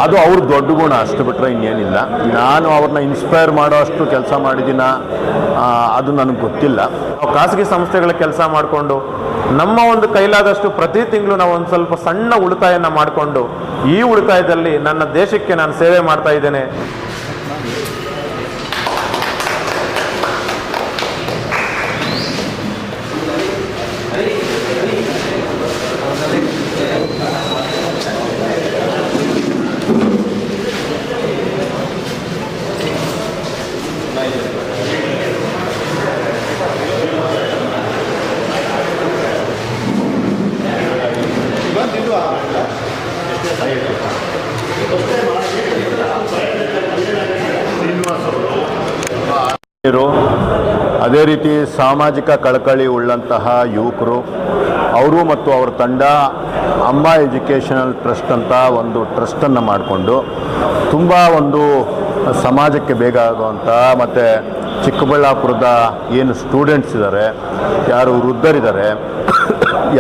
ಅದು ಅವ್ರ ದೊಡ್ಡ ಗುಣ, ಅಷ್ಟು ಬಿಟ್ಟರೆ ಇನ್ನೇನಿಲ್ಲ. ನಾನು ಅವ್ರನ್ನ ಇನ್ಸ್ಪೈರ್ ಮಾಡೋ ಅಷ್ಟು ಕೆಲಸ ಮಾಡಿದ್ದೀನ ಅದು ನನಗೆ ಗೊತ್ತಿಲ್ಲ. ಖಾಸಗಿ ಸಂಸ್ಥೆಗಳ ಕೆಲಸ ಮಾಡಿಕೊಂಡು ನಮ್ಮ ಒಂದು ಕೈಲಾದಷ್ಟು ಪ್ರತಿ ತಿಂಗಳು ನಾವು ಒಂದು ಸ್ವಲ್ಪ ಸಣ್ಣ ಉಳಿತಾಯನ ಮಾಡಿಕೊಂಡು ಈ ಉಳಿತಾಯದಲ್ಲಿ ನನ್ನ ದೇಶಕ್ಕೆ ನಾನು ಸೇವೆ ಮಾಡ್ತಾ ಇದ್ದೇನೆ. ಅದೇ ರೀತಿ ಸಾಮಾಜಿಕ ಕಳಕಳಿ ಉಳ್ಳಂತಹ ಯುವಕರು ಅವರು ಮತ್ತು ಅವರ ತಂಡ ಅಮ್ಮ ಎಜುಕೇಷನಲ್ ಟ್ರಸ್ಟ್ ಅಂತ ಒಂದು ಟ್ರಸ್ಟನ್ನು ಮಾಡಿಕೊಂಡು ತುಂಬ ಒಂದು ಸಮಾಜಕ್ಕೆ ಬೇಗ ಆಗುವಂಥ ಮತ್ತು ಚಿಕ್ಕಬಳ್ಳಾಪುರದ ಏನು ಸ್ಟೂಡೆಂಟ್ಸ್ ಇದ್ದಾರೆ, ಯಾರು ವೃದ್ಧರಿದ್ದಾರೆ,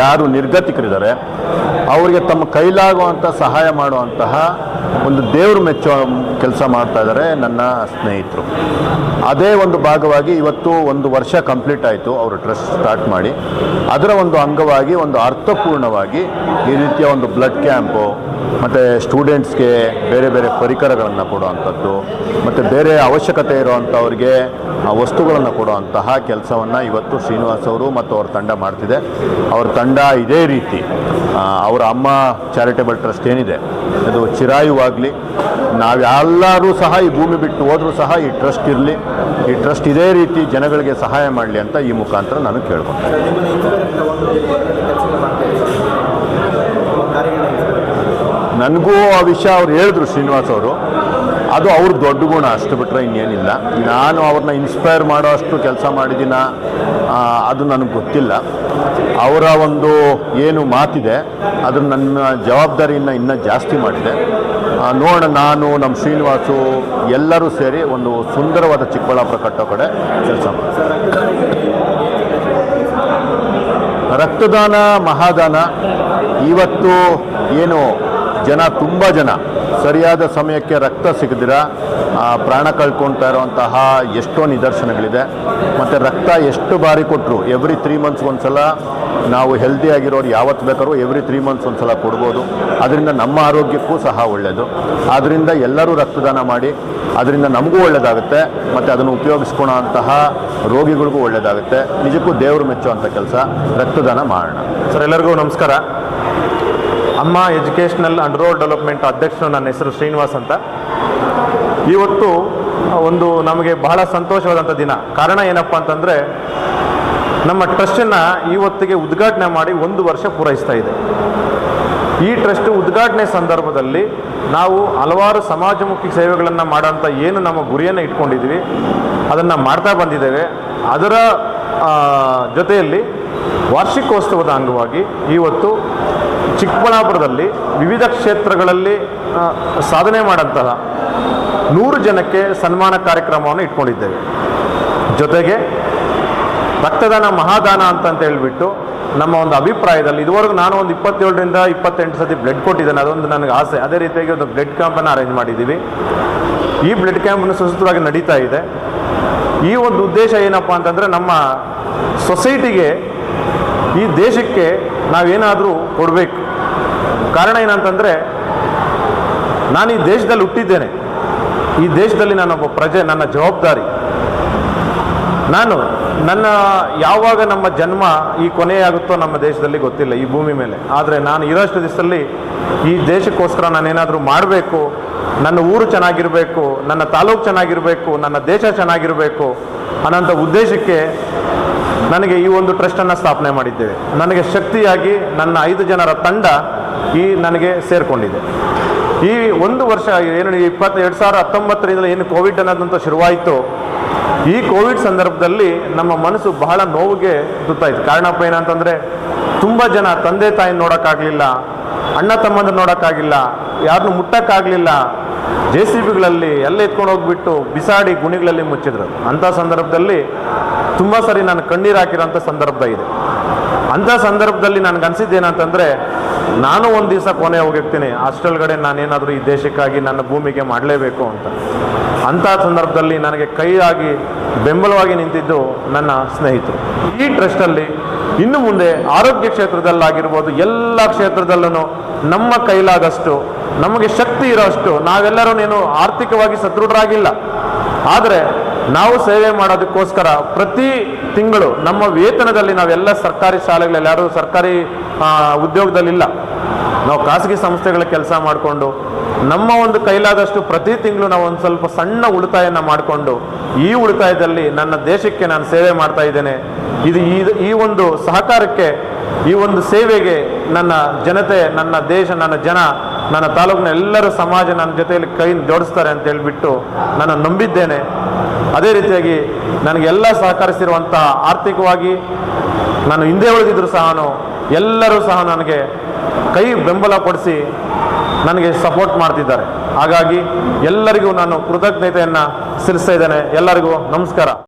ಯಾರು ನಿರ್ಗತಿಕರಿದ್ದಾರೆ, ಅವರಿಗೆ ತಮ್ಮ ಕೈಲಾಗುವಂಥ ಸಹಾಯ ಮಾಡುವಂತಹ ಒಂದು ದೇವರು ಮೆಚ್ಚೋ ಕೆಲಸ ಮಾಡ್ತಾ ಇದ್ದಾರೆ ನನ್ನ ಸ್ನೇಹಿತರು. ಅದೇ ಒಂದು ಭಾಗವಾಗಿ ಇವತ್ತು 1 ವರ್ಷ ಕಂಪ್ಲೀಟ್ ಆಯಿತು ಅವರು ಟ್ರಸ್ಟ್ ಸ್ಟಾರ್ಟ್ ಮಾಡಿ. ಅದರ ಒಂದು ಅಂಗವಾಗಿ ಒಂದು ಅರ್ಥಪೂರ್ಣವಾಗಿ ಈ ರೀತಿಯ ಒಂದು ಬ್ಲಡ್ ಕ್ಯಾಂಪು ಮತ್ತು ಸ್ಟೂಡೆಂಟ್ಸ್ಗೆ ಬೇರೆ ಬೇರೆ ಪರಿಕರಗಳನ್ನು ಕೊಡುವಂಥದ್ದು ಮತ್ತು ಬೇರೆ ಅವಶ್ಯಕತೆ ಇರುವಂಥವ್ರಿಗೆ ವಸ್ತುಗಳನ್ನು ಕೊಡುವಂತಹ ಕೆಲಸವನ್ನು ಇವತ್ತು ಶ್ರೀನಿವಾಸ್ ಅವರು ಮತ್ತು ಅವ್ರ ತಂಡ ಮಾಡ್ತಿದೆ. ಅವ್ರ ತಂಡ ಇದೇ ರೀತಿ ಅವರ ಅಮ್ಮ ಚಾರಿಟೇಬಲ್ ಟ್ರಸ್ಟ್ ಏನಿದೆ ಅದು ಚಿರಾಯುವಾಗಲಿ, ನಾವೆಲ್ಲರೂ ಸಹ ಈ ಭೂಮಿ ಬಿಟ್ಟು ಹೋದರೂ ಸಹ ಈ ಟ್ರಸ್ಟ್ ಇರಲಿ, ಈ ಟ್ರಸ್ಟ್ ಇದೇ ರೀತಿ ಜನಗಳಿಗೆ ಸಹಾಯ ಮಾಡಲಿ ಅಂತ ಈ ಮುಖಾಂತರ ನಾನು ಕೇಳ್ಕೊಳ್ತೀನಿ. ನನಗೂ ಆ ವಿಷಯ ಅವ್ರು ಹೇಳಿದ್ರು ಶ್ರೀನಿವಾಸ್ ಅವರು, ಅದು ಅವ್ರ ದೊಡ್ಡ ಗುಣ, ಅಷ್ಟು ಬಿಟ್ಟರೆ ಇನ್ನೇನಿಲ್ಲ. ನಾನು ಅವ್ರನ್ನ ಇನ್ಸ್ಪೈರ್ ಮಾಡೋ ಅಷ್ಟು ಕೆಲಸ ಮಾಡಿದ್ದೀನ ಅದು ನನಗೆ ಗೊತ್ತಿಲ್ಲ. ಅವರ ಒಂದು ಏನು ಮಾತಿದೆ ಅದು ನನ್ನ ಜವಾಬ್ದಾರಿಯನ್ನು ಇನ್ನೂ ಜಾಸ್ತಿ ಮಾಡಿದೆ. ನೋಡೋಣ, ನಾನು ನಮ್ಮ ಶ್ರೀನಿವಾಸು ಎಲ್ಲರೂ ಸೇರಿ ಒಂದು ಸುಂದರವಾದ ಚಿಕ್ಕಬಳ್ಳಾಪುರ ಕಟ್ಟೋ ಕಡೆ ಕೆಲಸ ಮಾಡ್ತಾರೆ. ರಕ್ತದಾನ ಮಹಾದಾನ ಇವತ್ತು ಏನು ತುಂಬ ಜನ ಸರಿಯಾದ ಸಮಯಕ್ಕೆ ರಕ್ತ ಸಿಗದಿರ ಪ್ರಾಣ ಕಳ್ಕೊಳ್ತಾ ಇರುವಂತಹ ಎಷ್ಟೋ ನಿದರ್ಶನಗಳಿದೆ. ಮತ್ತು ರಕ್ತ ಎಷ್ಟು ಬಾರಿ ಕೊಟ್ಟರು ಎವ್ರಿ 3 months ಒಂದ್ಸಲ ನಾವು ಹೆಲ್ದಿ ಆಗಿರೋರು ಯಾವತ್ತು ಬೇಕಾದ್ರೂ ಎವ್ರಿ 3 months ಒಂದ್ಸಲ ಕೊಡ್ಬೋದು. ಅದರಿಂದ ನಮ್ಮ ಆರೋಗ್ಯಕ್ಕೂ ಸಹ ಒಳ್ಳೆಯದು. ಆದ್ದರಿಂದ ಎಲ್ಲರೂ ರಕ್ತದಾನ ಮಾಡಿ, ಅದರಿಂದ ನಮಗೂ ಒಳ್ಳೆಯದಾಗುತ್ತೆ ಮತ್ತು ಅದನ್ನು ಉಪಯೋಗಿಸ್ಕೊಳ್ಳೋ ಅಂತಹ ರೋಗಿಗಳಿಗೂ ಒಳ್ಳೆಯದಾಗುತ್ತೆ. ನಿಜಕ್ಕೂ ದೇವರು ಮೆಚ್ಚುವಂಥ ಕೆಲಸ, ರಕ್ತದಾನ ಮಾಡೋಣ. ಸರ್, ಎಲ್ಲರಿಗೂ ನಮಸ್ಕಾರ. ಅಮ್ಮ ಎಜುಕೇಷನಲ್ ಅಂಡ್ ರೂರಲ್ ಡೆವಲಪ್ಮೆಂಟ್ ಅಧ್ಯಕ್ಷರು, ನನ್ನ ಹೆಸರು ಶ್ರೀನಿವಾಸ್ ಅಂತ. ಇವತ್ತು ಒಂದು ನಮಗೆ ಬಹಳ ಸಂತೋಷವಾದಂಥ ದಿನ. ಕಾರಣ ಏನಪ್ಪ ಅಂತಂದರೆ, ನಮ್ಮ ಟ್ರಸ್ಟನ್ನು ಇವತ್ತಿಗೆ ಉದ್ಘಾಟನೆ ಮಾಡಿ 1 ವರ್ಷ ಪೂರೈಸ್ತಾ ಇದೆ. ಈ ಟ್ರಸ್ಟ್ ಉದ್ಘಾಟನೆ ಸಂದರ್ಭದಲ್ಲಿ ನಾವು ಹಲವಾರು ಸಮಾಜಮುಖಿ ಸೇವೆಗಳನ್ನು ಮಾಡೋಂಥ ಏನು ನಮ್ಮ ಗುರಿಯನ್ನು ಇಟ್ಕೊಂಡಿದ್ದೀವಿ ಅದನ್ನು ಮಾಡ್ತಾ ಬಂದಿದ್ದೇವೆ. ಅದರ ಜೊತೆಯಲ್ಲಿ ವಾರ್ಷಿಕೋತ್ಸವದ ಅಂಗವಾಗಿ ಇವತ್ತು ಚಿಕ್ಕಬಳ್ಳಾಪುರದಲ್ಲಿ ವಿವಿಧ ಕ್ಷೇತ್ರಗಳಲ್ಲಿ ಸಾಧನೆ ಮಾಡೋಂತಹ 100 ಜನಕ್ಕೆ ಸನ್ಮಾನ ಕಾರ್ಯಕ್ರಮವನ್ನು ಇಟ್ಕೊಂಡಿದ್ದೇವೆ. ಜೊತೆಗೆ ರಕ್ತದಾನ ಮಹಾದಾನ ಅಂತ ಹೇಳ್ಬಿಟ್ಟು ನಮ್ಮ ಒಂದು ಅಭಿಪ್ರಾಯದಲ್ಲಿ ಇದುವರೆಗೂ ನಾನು ಒಂದು 27ರಿಂದ 28 ಸತಿ ಬ್ಲಡ್ ಕೊಟ್ಟಿದ್ದೇನೆ. ಅದೊಂದು ನನಗೆ ಆಸೆ. ಅದೇ ರೀತಿಯಾಗಿ ಒಂದು ಬ್ಲಡ್ ಕ್ಯಾಂಪನ್ನು ಅರೇಂಜ್ ಮಾಡಿದ್ದೀವಿ. ಈ ಬ್ಲಡ್ ಕ್ಯಾಂಪನ್ನು ಸುಸೂತ್ರವಾಗಿ ನಡೀತಾ ಇದೆ. ಈ ಒಂದು ಉದ್ದೇಶ ಏನಪ್ಪ ಅಂತಂದರೆ, ನಮ್ಮ ಸೊಸೈಟಿಗೆ, ಈ ದೇಶಕ್ಕೆ ನಾವೇನಾದರೂ ಕೊಡಬೇಕು. ಕಾರಣ ಏನಂತಂದರೆ, ನಾನು ಈ ದೇಶದಲ್ಲಿ ಹುಟ್ಟಿದ್ದೇನೆ, ಈ ದೇಶದಲ್ಲಿ ನಾನೊಬ್ಬ ಪ್ರಜೆ, ನನ್ನ ಜವಾಬ್ದಾರಿ. ನನ್ನ ಯಾವಾಗ ನಮ್ಮ ಜನ್ಮ ಈ ಕೊನೆಯಾಗುತ್ತೋ ನಮ್ಮ ದೇಶದಲ್ಲಿ ಗೊತ್ತಿಲ್ಲ, ಈ ಭೂಮಿ ಮೇಲೆ. ಆದರೆ ನಾನು ಇರೋಷ್ಟು ದಿವಸದಲ್ಲಿ ಈ ದೇಶಕ್ಕೋಸ್ಕರ ನಾನೇನಾದರೂ ಮಾಡಬೇಕು, ನನ್ನ ಊರು ಚೆನ್ನಾಗಿರಬೇಕು, ನನ್ನ ತಾಲೂಕು ಚೆನ್ನಾಗಿರಬೇಕು, ನನ್ನ ದೇಶ ಚೆನ್ನಾಗಿರಬೇಕು ಅನ್ನೋಂಥ ಉದ್ದೇಶಕ್ಕೆ ನನಗೆ ಈ ಒಂದು ಟ್ರಸ್ಟನ್ನು ಸ್ಥಾಪನೆ ಮಾಡಿದ್ದೇವೆ. ನನಗೆ ಶಕ್ತಿಯಾಗಿ ನನ್ನ 5 ಜನರ ತಂಡ ನನಗೆ ಸೇರಿಕೊಂಡಿದೆ. ಈ 1 ವರ್ಷ ಏನು 2019ರಿಂದ ಏನು ಕೋವಿಡ್ ಅನ್ನೋದಂತ ಶುರುವಾಯಿತು, ಈ ಕೋವಿಡ್ ಸಂದರ್ಭದಲ್ಲಿ ನಮ್ಮ ಮನಸ್ಸು ಬಹಳ ನೋವಿಗೆ ತುತ್ತಾಯಿತು. ಕಾರಣಪ್ಪ ಏನಂತಂದರೆ, ತುಂಬ ಜನ ತಂದೆ ತಾಯಿ ನೋಡೋಕ್ಕಾಗಲಿಲ್ಲ, ಅಣ್ಣ ತಮ್ಮಂದ್ರು ನೋಡೋಕ್ಕಾಗಿಲ್ಲ, ಯಾರನ್ನೂ ಮುಟ್ಟಕ್ಕಾಗಲಿಲ್ಲ. JCBಗಳಲ್ಲಿ ಎಲ್ಲ ಎತ್ಕೊಂಡು ಹೋಗ್ಬಿಟ್ಟು ಬಿಸಾಡಿ ಗುಣಿಗಳಲ್ಲಿ ಮುಚ್ಚಿದ್ರು. ಅಂಥ ಸಂದರ್ಭದಲ್ಲಿ ತುಂಬ ಸರಿ ನಾನು ಕಣ್ಣೀರು ಹಾಕಿರೋಂಥ ಸಂದರ್ಭ ಇದೆ. ಅಂಥ ಸಂದರ್ಭದಲ್ಲಿ ನನಗನ್ಸಿದ್ದೇನಂತಂದರೆ, ನಾನು ಒಂದು ದಿವಸ ಕೊನೆ ಹೋಗಿರ್ತೀನಿ ಅಷ್ಟೊಳಗಡೆ ನಾನೇನಾದರೂ ಈ ದೇಶಕ್ಕಾಗಿ ನನ್ನ ಭೂಮಿಗೆ ಮಾಡಲೇಬೇಕು ಅಂತ. ಅಂಥ ಸಂದರ್ಭದಲ್ಲಿ ನನಗೆ ಕೈಯಾಗಿ ಬೆಂಬಲವಾಗಿ ನಿಂತಿದ್ದು ನನ್ನ ಸ್ನೇಹಿತರು. ಈ ಟ್ರಸ್ಟಲ್ಲಿ ಇನ್ನು ಮುಂದೆ ಆರೋಗ್ಯ ಕ್ಷೇತ್ರದಲ್ಲಾಗಿರ್ಬೋದು, ಎಲ್ಲ ಕ್ಷೇತ್ರದಲ್ಲೂ ನಮ್ಮ ಕೈಲಾದಷ್ಟು, ನಮಗೆ ಶಕ್ತಿ ಇರೋಷ್ಟು, ನಾವೆಲ್ಲರೂ ಏನು ಆರ್ಥಿಕವಾಗಿ ಸದೃಢರಾಗಿಲ್ಲ, ಆದರೆ ನಾವು ಸೇವೆ ಮಾಡೋದಕ್ಕೋಸ್ಕರ ಪ್ರತಿ ತಿಂಗಳು ನಮ್ಮ ವೇತನದಲ್ಲಿ, ನಾವೆಲ್ಲ ಸರ್ಕಾರಿ ಶಾಲೆಗಳಲ್ಲಿ, ಯಾರು ಸರ್ಕಾರಿ ಉದ್ಯೋಗದಲ್ಲಿಲ್ಲ, ನಾವು ಖಾಸಗಿ ಸಂಸ್ಥೆಗಳ ಕೆಲಸ ಮಾಡಿಕೊಂಡು ನಮ್ಮ ಒಂದು ಕೈಲಾದಷ್ಟು ಪ್ರತಿ ತಿಂಗಳು ನಾವು ಒಂದು ಸ್ವಲ್ಪ ಸಣ್ಣ ಉಳಿತಾಯನ ಮಾಡಿಕೊಂಡು ಈ ಉಳಿತಾಯದಲ್ಲಿ ನನ್ನ ದೇಶಕ್ಕೆ ನಾನು ಸೇವೆ ಮಾಡ್ತಾ ಇದ್ದೇನೆ. ಈ ಒಂದು ಸಹಕಾರಕ್ಕೆ, ಈ ಒಂದು ಸೇವೆಗೆ ನನ್ನ ಜನತೆ, ನನ್ನ ದೇಶ, ನನ್ನ ಜನ, ನನ್ನ ತಾಲೂಕಿನ ಎಲ್ಲರೂ ಸಮಾಜ ನನ್ನ ಜೊತೆಯಲ್ಲಿ ಕೈ ಜೋಡಿಸ್ತಾರೆ ಅಂತ ಹೇಳಿಬಿಟ್ಟು ನಾನು ನಂಬಿದ್ದೇನೆ. ಅದೇ ರೀತಿಯಾಗಿ ನನಗೆಲ್ಲ ಸಹಕರಿಸಿರುವಂತಹ ಆರ್ಥಿಕವಾಗಿ ನಾನು ಹಿಂದೆ ಉಳಿದಿದ್ರು ಸಹ ಎಲ್ಲರೂ ಸಹ ನನಗೆ ಕೈ ಬೆಂಬಲ ಕೊಡಿಸಿ ನನಗೆ ಸಪೋರ್ಟ್ ಮಾಡ್ತಿದ್ದಾರೆ. ಹಾಗಾಗಿ ಎಲ್ಲರಿಗೂ ನಾನು ಕೃತಜ್ಞತೆಯನ್ನು ಸಲ್ಲಿಸ್ತಾ ಇದ್ದೇನೆ. ಎಲ್ಲರಿಗೂ ನಮಸ್ಕಾರ.